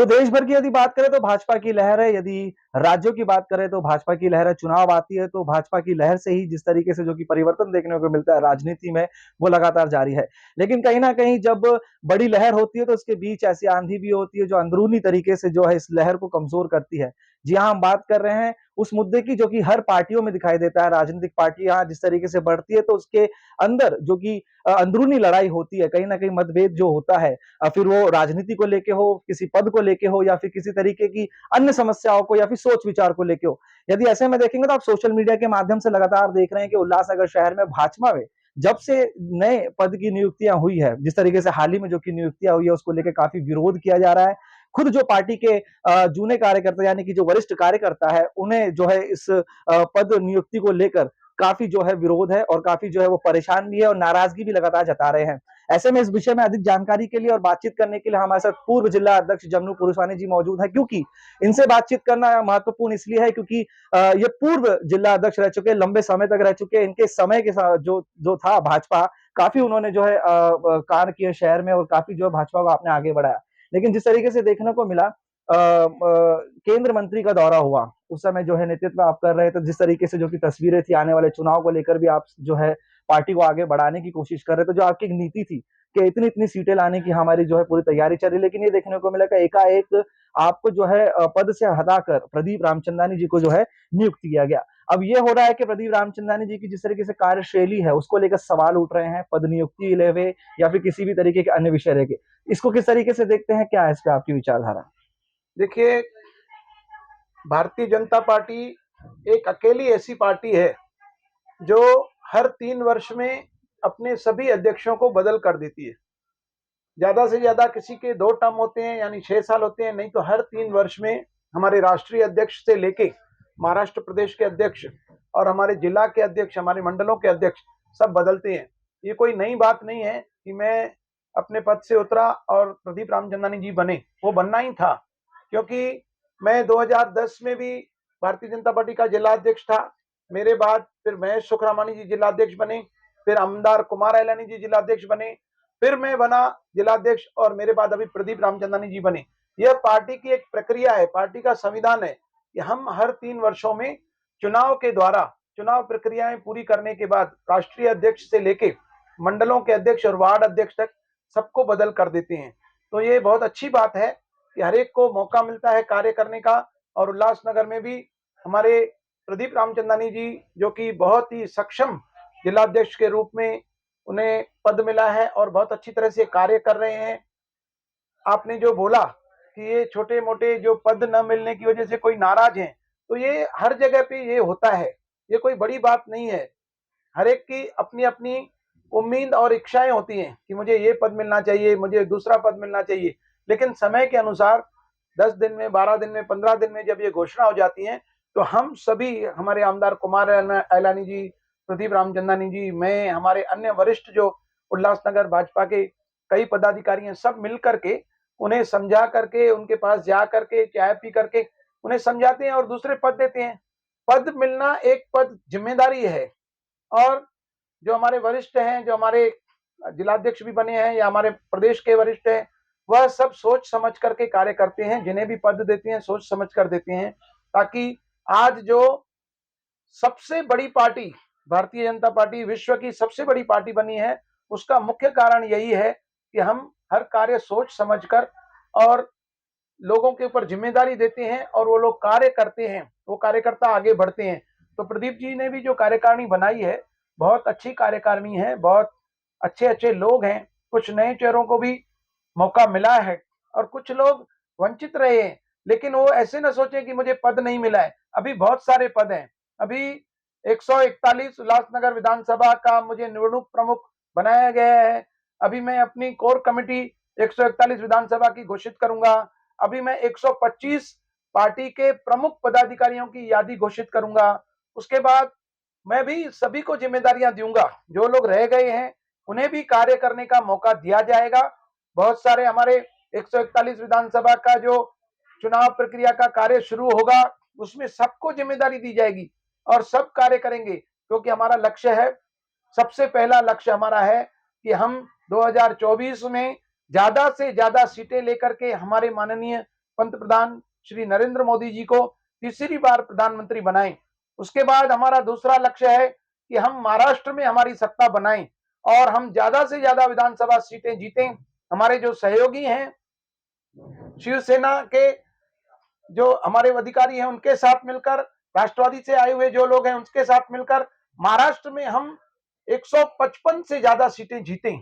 पूरे देश भर की यदि बात करें तो भाजपा की लहर है, यदि राज्यों की बात करें तो भाजपा की लहर है, चुनाव आती है तो भाजपा की लहर से ही जिस तरीके से जो कि परिवर्तन देखने को मिलता है राजनीति में, वो लगातार जारी है। लेकिन कहीं न कहीं जब बड़ी लहर होती है तो उसके बीच ऐसी आंधी भी होती है जो अंदरूनी तरीके से जो है इस लहर को कमज़ोर करती है। जी हाँ, हम बात कर रहे हैं उस मुद्दे की जो कि हर पार्टियों में दिखाई देता है, राजनीतिक पार्टियाँ जिस तरीके से बढ़ती है तो उसके अंदर जो कि अंदरूनी लड़ाई होती है, कहीं न कहीं मतभेद जो होता है फिर वो राजनीति को लेके हो, किसी पद को लेके हो या फिर किसी तरीके की अन्य समस्याओं को या फिर सोच-विचार को लेके हो। यदि ऐसे में देखेंगे तो आप सोशल मीडिया के माध्यम से लगातार देख रहे हैं कि उल्लासनगर शहर में भाजपा में जब से नए पद की नियुक्तियाँ हुई है, जिस तरीके से हाल ही में जो कि नियुक्तियाँ हुई है उसको लेके काफ़ी विरोध किया जा रहा है। खुद जो पार्टी के जूने कार्यकर्ता यानी कि जो वरिष्ठ कार्यकर्ता है, उन्हें जो है इस पद नियुक्ति को लेकर काफ़ी जो है विरोध है और काफ़ी जो है वो परेशान भी है और नाराज़गी भी लगातार जता रहे हैं। ऐसे में इस विषय में अधिक जानकारी के लिए और बातचीत करने के लिए हमारे साथ पूर्व जिला अध्यक्ष जमनू पुरुषवानी जी मौजूद हैं, क्योंकि इनसे बातचीत करना महत्वपूर्ण इसलिए है क्योंकि ये पूर्व जिला अध्यक्ष रह चुके हैं, लंबे समय तक रह चुके हैं। इनके समय के साथ जो जो था भाजपा, काफ़ी उन्होंने जो है कार्य किए शहर में और काफ़ी जो है भाजपा को आपने आगे बढ़ाया। लेकिन जिस तरीके से देखने को मिला केंद्र मंत्री का दौरा हुआ, उस समय जो है नेतृत्व आप कर रहे थे, जिस तरीके से जो कि तस्वीरें थी आने वाले चुनाव को लेकर भी आप जो है पार्टी को आगे बढ़ाने की कोशिश कर रहे थे, जो आपकी एक नीति थी कि इतनी-इतनी सीटें लाने की हमारी जो है पूरी तैयारी चल रही है, लेकिन ये देखने को मिला कि एकाएक आपको जो है पद से हटाकर प्रदीप रामचंदानी जी को जो है नियुक्त किया गया। अब ये हो रहा है कि प्रदीप रामचंदानी जी की जिस तरीके से कार्यशैली है, उसको लेकर सवाल उठ रहे हैं, पद नियुक्ति ले हुए या फिर किसी भी तरीके के अन्य विषय लेके। इसको किस तरीके से देखते हैं? क्या है इस पे आपकी विचारधारा? देखिए, भारतीय जनता पार्टी एक अकेली ऐसी पार्टी है जो हर 3 वर्ष में अपने सभी अध्यक्षों को बदल कर देती है। ज्यादा से ज्यादा किसी के 2 टर्म होते हैं, यानी 6 साल होते हैं, नहीं तो हर 3 वर्ष में हमारे राष्ट्रीय अध्यक्ष से लेके महाराष्ट्र प्रदेश के अध्यक्ष और हमारे जिला के अध्यक्ष, हमारे मंडलों के अध्यक्ष सब बदलते हैं। ये कोई नई बात नहीं है कि मैं अपने पद से उतरा और प्रदीप रामचंदानी जी बने, वो बनना ही था, क्योंकि मैं 2010 में भी भारतीय जनता पार्टी का जिला अध्यक्ष था। मेरे बाद फिर महेश सुखरामानी जी जिला अध्यक्ष बने, फिर आमदार कुमार ऐलानी जी जिला अध्यक्ष बने, फिर मैं बना जिलाध्यक्ष और मेरे बाद अभी प्रदीप रामचंदानी जी बने। यह पार्टी की एक प्रक्रिया है, पार्टी का संविधान है कि हम हर 3 वर्षों में चुनाव के द्वारा चुनाव प्रक्रियाएं पूरी करने के बाद राष्ट्रीय अध्यक्ष से लेके मंडलों के अध्यक्ष और वार्ड अध्यक्ष तक सबको बदल कर देते हैं। तो ये बहुत अच्छी बात है कि हर एक को मौका मिलता है कार्य करने का। और उल्लासनगर में भी हमारे प्रदीप रामचंदानी जी, जो कि बहुत ही सक्षम जिलाध्यक्ष के रूप में उन्हें पद मिला है और बहुत अच्छी तरह से कार्य कर रहे हैं। आपने जो बोला कि ये छोटे मोटे जो पद न मिलने की वजह से कोई नाराज है, तो ये हर जगह पे ये होता है, ये कोई बड़ी बात नहीं है। हर एक की अपनी अपनी उम्मीद और इच्छाएं होती हैं कि मुझे ये पद मिलना चाहिए, मुझे दूसरा पद मिलना चाहिए, लेकिन समय के अनुसार 10 दिन में, 12 दिन में, 15 दिन में जब ये घोषणा हो जाती है, तो हम सभी, हमारे आमदार कुमार ऐलानी जी, प्रदीप रामचंदानी जी, मैं, हमारे अन्य वरिष्ठ जो उल्लासनगर भाजपा के कई पदाधिकारी हैं, सब मिल करके उन्हें समझा करके, उनके पास जा करके, चाय पी करके उन्हें समझाते हैं और दूसरे पद देते हैं। पद मिलना एक पद जिम्मेदारी है। और जो हमारे वरिष्ठ हैं, जो हमारे जिलाध्यक्ष भी बने हैं या हमारे प्रदेश के वरिष्ठ हैं, वह सब सोच समझ करके कार्य करते हैं। जिन्हें भी पद देते हैं सोच समझ कर देते हैं, ताकि आज जो सबसे बड़ी पार्टी भारतीय जनता पार्टी विश्व की सबसे बड़ी पार्टी बनी है, उसका मुख्य कारण यही है कि हम हर कार्य सोच समझकर और लोगों के ऊपर जिम्मेदारी देते हैं और वो लोग कार्य करते हैं, वो कार्यकर्ता आगे बढ़ते हैं। तो प्रदीप जी ने भी जो कार्यकारिणी बनाई है, बहुत अच्छी कार्यकारिणी है, बहुत अच्छे अच्छे लोग हैं। कुछ नए चेहरों को भी मौका मिला है और कुछ लोग वंचित रहे हैं, लेकिन वो ऐसे ना सोचे कि मुझे पद नहीं मिला है। अभी बहुत सारे पद हैं। अभी 141 उल्लासनगर विधानसभा का मुझे निवडणूक प्रमुख बनाया गया है। अभी मैं अपनी कोर कमेटी 141 विधानसभा की घोषित करूंगा। अभी मैं 125 पार्टी के प्रमुख पदाधिकारियों की यादी घोषित करूंगा। उसके बाद मैं भी सभी को जिम्मेदारियां दूंगा। जो लोग रह गए हैं उन्हें भी कार्य करने का मौका दिया जाएगा। बहुत सारे हमारे 141 विधानसभा का जो चुनाव प्रक्रिया का कार्य शुरू होगा, उसमें सबको जिम्मेदारी दी जाएगी और सब कार्य करेंगे, क्योंकि हमारा लक्ष्य है, सबसे पहला लक्ष्य हमारा है कि हम 2024 में ज्यादा से ज्यादा सीटें लेकर के हमारे माननीय पंतप्रधान श्री नरेंद्र मोदी जी को तीसरी बार प्रधानमंत्री बनाएं। उसके बाद हमारा दूसरा लक्ष्य है कि हम महाराष्ट्र में हमारी सत्ता बनाएं और हम ज्यादा से ज्यादा विधानसभा सीटें जीतें। हमारे जो सहयोगी हैं शिवसेना के, जो हमारे अधिकारी हैं, उनके साथ मिलकर, राष्ट्रवादी से आए हुए जो लोग हैं उनके साथ मिलकर महाराष्ट्र में हम 155 से ज्यादा सीटें जीतें,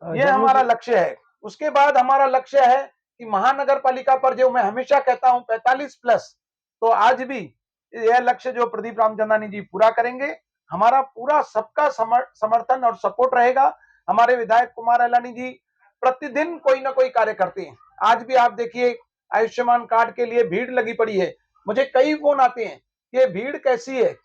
ये हमारा लक्ष्य है। उसके बाद हमारा लक्ष्य है कि महानगर पालिका पर, जो मैं हमेशा कहता हूं 45+, तो आज भी यह लक्ष्य जो प्रदीप रामचंदानी जी पूरा करेंगे। हमारा पूरा सबका समर्थन और सपोर्ट रहेगा। हमारे विधायक कुमार अलानी जी प्रतिदिन कोई ना कोई कार्य करते हैं। आज भी आप देखिए, आयुष्मान कार्ड के लिए भीड़ लगी पड़ी है। मुझे कई फोन आते हैं, ये भीड़ कैसी है,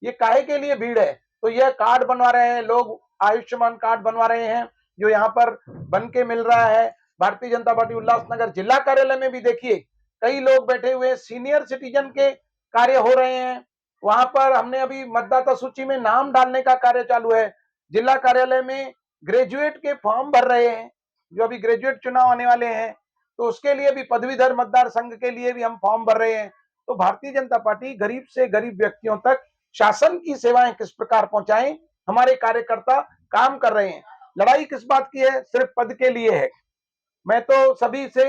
ये काहे के लिए भीड़ है? तो यह कार्ड बनवा रहे हैं लोग, आयुष्मान कार्ड बनवा रहे हैं, जो यहाँ पर बन के मिल रहा है। भारतीय जनता पार्टी उल्लासनगर जिला कार्यालय में भी देखिए कई लोग बैठे हुए, सीनियर सिटीजन के कार्य हो रहे हैं। वहां पर हमने अभी मतदाता सूची में नाम डालने का कार्य चालू है। जिला कार्यालय में ग्रेजुएट के फॉर्म भर रहे हैं, जो अभी ग्रेजुएट चुनाव आने वाले हैं, तो उसके लिए भी पदवीधर मतदार संघ के लिए भी हम फॉर्म भर रहे हैं। तो भारतीय जनता पार्टी गरीब से गरीब व्यक्तियों तक शासन की सेवाएं किस प्रकार पहुंचाएं, हमारे कार्यकर्ता काम कर रहे हैं। लड़ाई किस बात की है? सिर्फ पद के लिए है। मैं तो सभी से,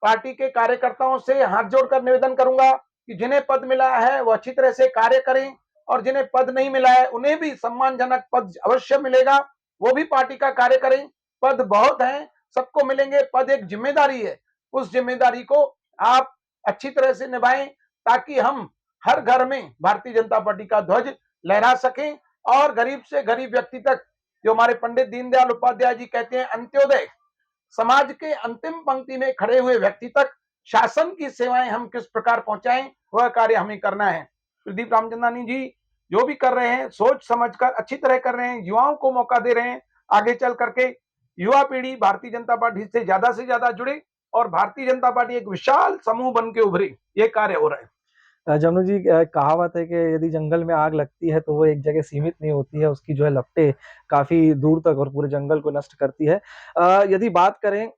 पार्टी के कार्यकर्ताओं से हाथ जोड़कर निवेदन करूंगा कि जिन्हें पद मिला है वो अच्छी तरह से कार्य करें, और जिन्हें पद नहीं मिला है उन्हें भी सम्मानजनक पद अवश्य मिलेगा, वो भी पार्टी का कार्य करें। पद बहुत हैं, सबको मिलेंगे। पद एक जिम्मेदारी है, उस जिम्मेदारी को आप अच्छी तरह से निभाएं, ताकि हम हर घर में भारतीय जनता पार्टी का ध्वज लहरा सकें और गरीब से गरीब व्यक्ति तक, जो हमारे पंडित दीनदयाल उपाध्याय जी कहते हैं, अंत्योदय, समाज के अंतिम पंक्ति में खड़े हुए व्यक्ति तक शासन की सेवाएं हम किस प्रकार पहुंचाएं, वह कार्य हमें करना है। प्रदीप रामचंदानी जी जो भी कर रहे हैं सोच समझकर अच्छी तरह कर रहे हैं, युवाओं को मौका दे रहे हैं। आगे चल करके युवा पीढ़ी भारतीय जनता पार्टी से ज्यादा जुड़े और भारतीय जनता पार्टी एक विशाल समूह बन के उभरे, ये कार्य हो रहा है। जमनू जी, कहावत है कि यदि जंगल में आग लगती है तो वो एक जगह सीमित नहीं होती है, उसकी जो है लपटें काफ़ी दूर तक और पूरे जंगल को नष्ट करती है। यदि बात करें,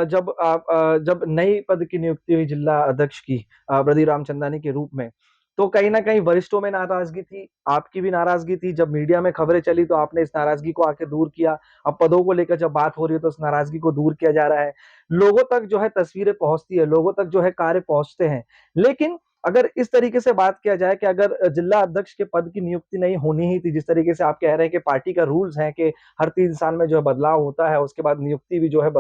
जब नई पद की नियुक्ति हुई जिला अध्यक्ष की प्रदीप रामचंदानी के रूप में, तो कहीं न कहीं वरिष्ठों में नाराज़गी थी, आपकी भी नाराज़गी थी। जब मीडिया में खबरें चली तो आपने इस नाराज़गी को आके दूर किया। अब पदों को लेकर जब बात हो रही है तो उस नाराज़गी को दूर किया जा रहा है। लोगों तक जो है तस्वीरें पहुँचती है, लोगों तक जो है कार्य पहुँचते हैं। लेकिन अगर इस तरीके से बात किया जाए कि अगर जिला अध्यक्ष के पद की नियुक्ति नहीं होनी ही थी, जिस तरीके से आप कह रहे हैं कि पार्टी का रूल्स है कि हर 3 साल में जो है बदलाव होता है, उसके बाद नियुक्ति भी जो है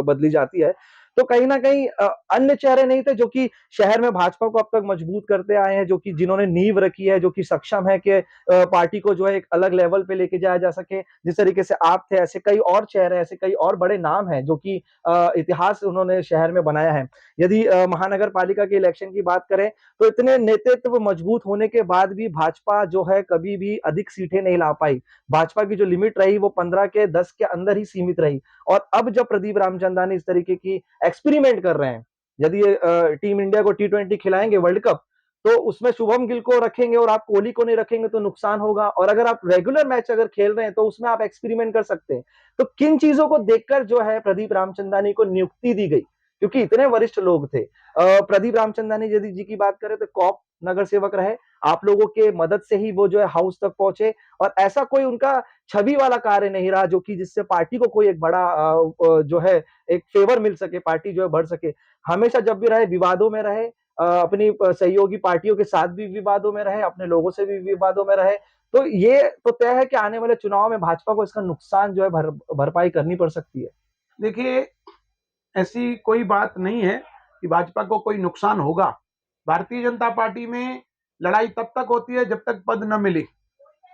बदली जाती है। तो कहीं न कहीं अन्य चेहरे नहीं थे जो कि शहर में भाजपा को अब तक मजबूत करते आए हैं, जो कि जिन्होंने नींव रखी है, जो कि सक्षम है कि पार्टी को जो है एक अलग लेवल पे लेके जाया जा सके। जिस तरीके से आप थे, ऐसे कई और चेहरे, ऐसे कई और बड़े नाम हैं जो कि इतिहास उन्होंने शहर में बनाया है। यदि महानगर पालिका के इलेक्शन की बात करें तो इतने नेतृत्व मजबूत होने के बाद भी भाजपा जो है कभी भी अधिक सीटें नहीं ला पाई। भाजपा की जो लिमिट रही वो 15 के 10 के अंदर ही सीमित रही। और अब जब प्रदीप रामचंदानी इस तरीके की एक्सपेरिमेंट कर रहे हैं, यदि ये टीम इंडिया को T20 खिलाएंगे वर्ल्ड कप, तो उसमें शुभम गिल को रखेंगे और आप कोहली को नहीं रखेंगे तो नुकसान होगा। और अगर आप रेगुलर मैच अगर खेल रहे हैं तो उसमें आप एक्सपेरिमेंट कर सकते हैं। तो किन चीजों को देखकर जो है प्रदीप रामचंदानी को नियुक्ति दी गई, क्योंकि इतने वरिष्ठ लोग थे। प्रदीप रामचंदानी यदि जी की बात करें तो कॉप नगर सेवक रहे, आप लोगों के मदद से ही वो जो है हाउस तक पहुंचे, और ऐसा कोई उनका छवि वाला कार्य नहीं रहा जो कि जिससे पार्टी को कोई एक बड़ा जो है एक फेवर मिल सके, पार्टी जो है बढ़ सके। हमेशा जब भी रहे विवादों में रहे, अपनी सहयोगी पार्टियों के साथ भी विवादों में रहे, अपने लोगों से भी विवादों में रहे। तो ये तो तय है कि आने वाले चुनाव में भाजपा को इसका नुकसान जो है भरपाई करनी पड़ सकती है। देखिए, ऐसी कोई बात नहीं है कि भाजपा को कोई नुकसान होगा। भारतीय जनता पार्टी में लड़ाई तब तक होती है जब तक पद न मिले।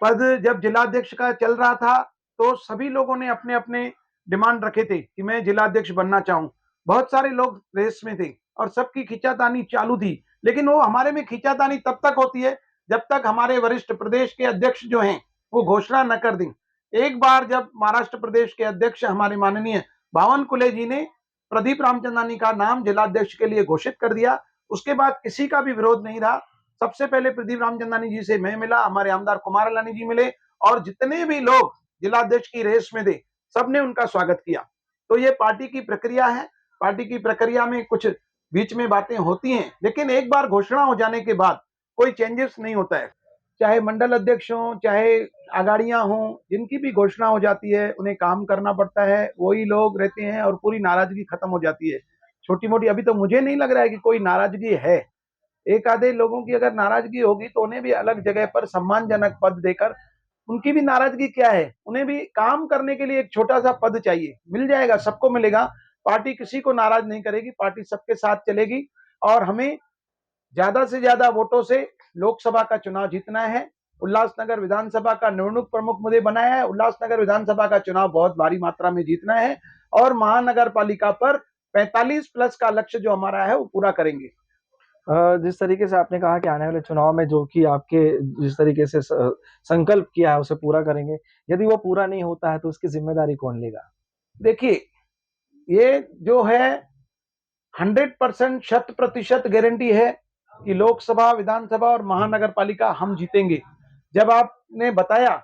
पद जब जिलाध्यक्ष का चल रहा था तो सभी लोगों ने अपने अपने डिमांड रखे थे कि मैं जिलाध्यक्ष बनना चाहूं। बहुत सारे लोग रेस में थे और सबकी खींचातानी चालू थी, लेकिन वो हमारे में खींचातानी तब तक होती है जब तक हमारे वरिष्ठ प्रदेश के अध्यक्ष जो हैं वो घोषणा न कर दें। एक बार जब महाराष्ट्र प्रदेश के अध्यक्ष हमारे माननीय बावनकुळे जी ने प्रदीप रामचंदानी का नाम जिलाध्यक्ष के लिए घोषित कर दिया, उसके बाद किसी का भी विरोध नहीं रहा। सबसे पहले प्रदीप रामचंदानी जी से मैं मिला, हमारे आमदार कुमार अलानी जी मिले, और जितने भी लोग जिलाध्यक्ष की रेस में थे सबने उनका स्वागत किया। तो ये पार्टी की प्रक्रिया है। पार्टी की प्रक्रिया में कुछ बीच में बातें होती हैं, लेकिन एक बार घोषणा हो जाने के बाद कोई चेंजेस नहीं होता है। चाहे मंडल अध्यक्ष हों, चाहे आगाड़ियां हों, जिनकी भी घोषणा हो जाती है उन्हें काम करना पड़ता है, वही लोग रहते हैं और पूरी नाराजगी खत्म हो जाती है। छोटी मोटी अभी तो मुझे नहीं लग रहा है कि कोई नाराजगी है। एक आधे लोगों की अगर नाराजगी होगी तो उन्हें भी अलग जगह पर सम्मानजनक पद देकर, उनकी भी नाराजगी क्या है, उन्हें भी काम करने के लिए एक छोटा सा पद चाहिए, मिल जाएगा, सबको मिलेगा। पार्टी किसी को नाराज नहीं करेगी, पार्टी सबके साथ चलेगी और हमें ज्यादा से ज्यादा वोटों से लोकसभा का चुनाव जीतना है। उल्लासनगर विधानसभा का निवडणूक प्रमुख मुझे बनाया है, उल्लासनगर विधानसभा का चुनाव बहुत भारी मात्रा में जीतना है और महानगर पालिका पर 45+ का लक्ष्य जो हमारा है वो पूरा करेंगे। जिस तरीके से आपने कहा कि आने वाले चुनाव में जो कि आपके जिस तरीके से संकल्प किया है उसे पूरा करेंगे, यदि वो पूरा नहीं होता है तो उसकी जिम्मेदारी कौन लेगा? देखिए, ये जो है 100% 100% गारंटी है कि लोकसभा, विधानसभा और महानगर पालिका हम जीतेंगे। जब आपने बताया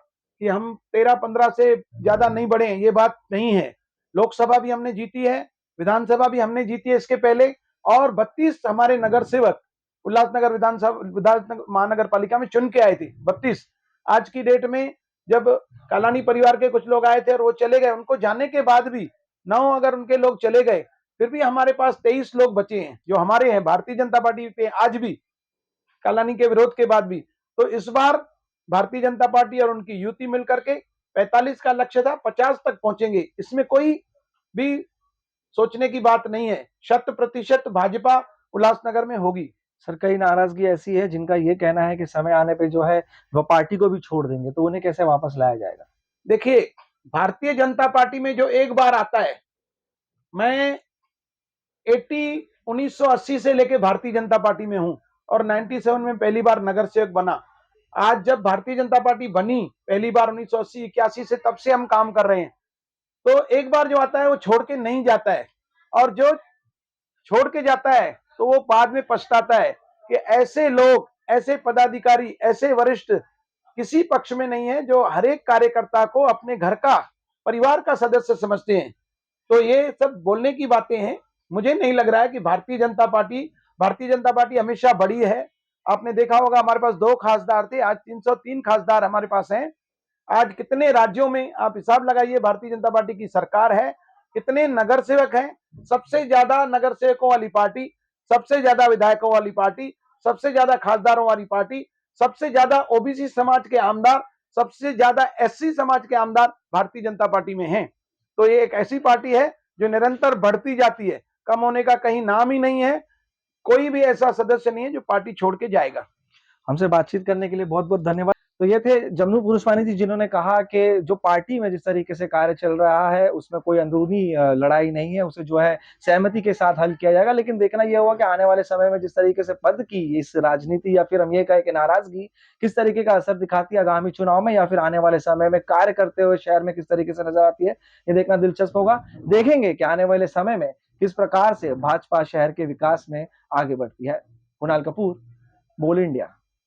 कि हम 13-15 से ज्यादा नहीं बढ़े हैं, ये बात नहीं है। लोकसभा भी हमने जीती है, विधानसभा भी हमने जीती है इसके पहले, और 32 हमारे नगर सेवक उल्लासनगर विधानसभा महानगर पालिका में चुन के आए थे। 32 आज की डेट में जब कालानी परिवार के कुछ लोग आए थे और वो चले गए, उनको जाने के बाद भी 9 अगर उनके लोग चले गए, फिर भी हमारे पास 23 लोग बचे हैं जो हमारे हैं, भारतीय जनता पार्टी पे आज भी, कालानी के विरोध के बाद भी। तो इस बार भारतीय जनता पार्टी और उनकी युति मिलकर के 45 का लक्ष्य था, 50 तक पहुंचेंगे, इसमें कोई भी सोचने की बात नहीं है। 100% भाजपा उल्लासनगर में होगी। सर, कई नाराजगी ऐसी है जिनका ये कहना है कि समय आने पे जो है वो पार्टी को भी छोड़ देंगे, तो उन्हें कैसे वापस लाया जाएगा? देखिए, भारतीय जनता पार्टी में जो एक बार आता है, मैं 1980 से लेके भारतीय जनता पार्टी में हूं और 97 में पहली बार नगर सेवक बना। आज जब भारतीय जनता पार्टी बनी पहली बार 1980-81 से, तब से हम काम कर रहे हैं। तो एक बार जो आता है वो छोड़ के नहीं जाता है, और जो छोड़ के जाता है तो वो बाद में पछताता है कि ऐसे लोग, ऐसे पदाधिकारी, ऐसे वरिष्ठ किसी पक्ष में नहीं है जो हर एक कार्यकर्ता को अपने घर का, परिवार का सदस्य समझते हैं। तो ये सब बोलने की बातें हैं। मुझे नहीं लग रहा है कि भारतीय जनता पार्टी हमेशा बड़ी है। आपने देखा होगा हमारे पास 2 खासदार थे, आज 303 खासदार हमारे पास हैं। आज कितने राज्यों में आप हिसाब लगाइए, भारतीय जनता पार्टी की सरकार है, कितने नगर सेवक हैं, सबसे ज्यादा नगर सेवकों वाली पार्टी, सबसे ज्यादा विधायकों वाली पार्टी, सबसे ज्यादा खासदारों वाली पार्टी, सबसे ज्यादा ओबीसी समाज के आमदार, सबसे ज्यादा एससी समाज के आमदार भारतीय जनता पार्टी में हैं। तो ये एक ऐसी पार्टी है जो निरंतर बढ़ती जाती है, कम होने का कहीं नाम ही नहीं है। कोई भी ऐसा सदस्य नहीं है जो पार्टी छोड़ के जाएगा। हमसे बातचीत करने के लिए बहुत-बहुत धन्यवाद। तो ये थे जमनू पुरुषवानी जी, जिन्होंने कहा कि जो पार्टी में जिस तरीके से कार्य चल रहा है उसमें कोई अंदरूनी लड़ाई नहीं है, उसे जो है सहमति के साथ हल किया जाएगा। लेकिन देखना ये होगा कि आने वाले समय में जिस तरीके से पद की इस राजनीति या फिर हम ये कहें कि नाराजगी किस तरीके का असर दिखाती है आगामी चुनाव में, या फिर आने वाले समय में कार्य करते हुए शहर में किस तरीके से नजर आती है, ये देखना दिलचस्प होगा। देखेंगे कि आने वाले समय में किस प्रकार से भाजपा शहर के विकास में आगे बढ़ती है। कुणाल कपूर, बोल इंडिया।